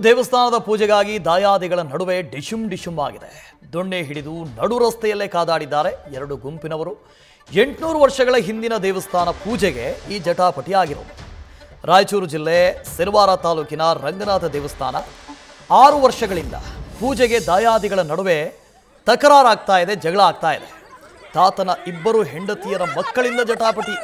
ದೇವಸ್ಥಾನದ ಪೂಜೆಗಾಗಿ ದಾಯಾದಿಗಳ ನಡುವೆ ಡಿಶುಮ್ ಆಗಿದೆ. ದೊಣ್ಣೆ ಹಿಡಿದು ನಡು ರಸ್ತೆಯಲ್ಲೇ ಕಾದಾಡಿದ್ದಾರೆ ಎರಡು ಗುಂಪಿನವರು. 800 ವರ್ಷಗಳ ಹಿಂದಿನ ದೇವಸ್ಥಾನ ಪೂಜೆಗೆ ಈ ಜಟಾಪಟಿ ಆಗಿರೋದು. ರಾಯಚೂರು ಜಿಲ್ಲೆ ಸಿರವಾರ ತಾಲೂಕಿನ ರಂಗನಾಥ ದೇವಸ್ಥಾನ 6 ವರ್ಷಗಳಿಂದ ಪೂಜೆಗೆ ದಾಯಾದಿಗಳ ನಡುವೆ ತಕರಾರಾಗ್ತಾ ಇದೆ, ಜಗಳ ಆಗ್ತಾ ಇದೆ. ತಾತನ 2 ಹೆಂಡತಿಯರ ಮಕ್ಕಳಿಂದ ಜಟಾಪಟಿ.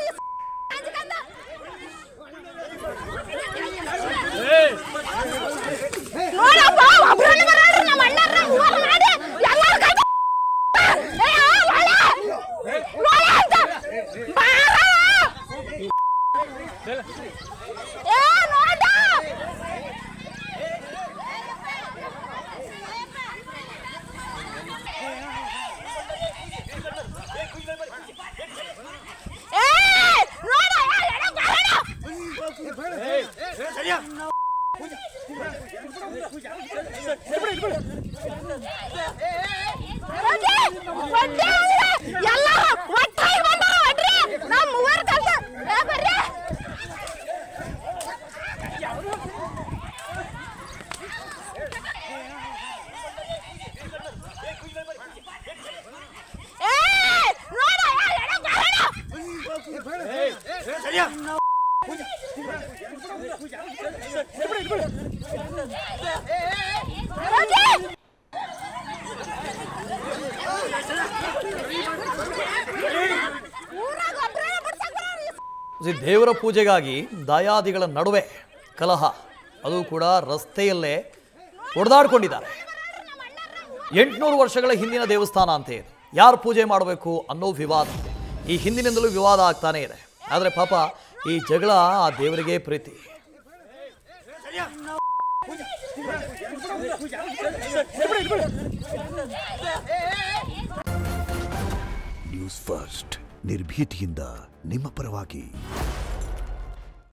ದೇವರ ಪೂಜೆಗಾಗಿ ದಾಯಾದಿಗಳ ನಡುವೆ ಕಲಹ, ಅದು ಕೂಡ ರಸ್ತೆಯಲ್ಲೇ ಹೊಡೆದಾಡ್ಕೊಂಡಿದ್ದಾರೆ. 800 ವರ್ಷಗಳ ಹಿಂದಿನ ದೇವಸ್ಥಾನ ಅಂತ ಇದೆ, ಯಾರು ಪೂಜೆ ಮಾಡಬೇಕು ಅನ್ನೋ ವಿವಾದ ಈ ಹಿಂದಿನಿಂದಲೂ ವಿವಾದ ಆಗ್ತಾನೆ ಇದೆ. ಆದರೆ ಪಾಪ ಈ ಜಗಳ ಆ ದೇವರಿಗೆ ಪ್ರೀತಿ. ನ್ಯೂಸ್ ಫಸ್ಟ್, ನಿರ್ಭೀತಿಯಿಂದ ನಿಮ್ಮ ಪರವಾಗಿ.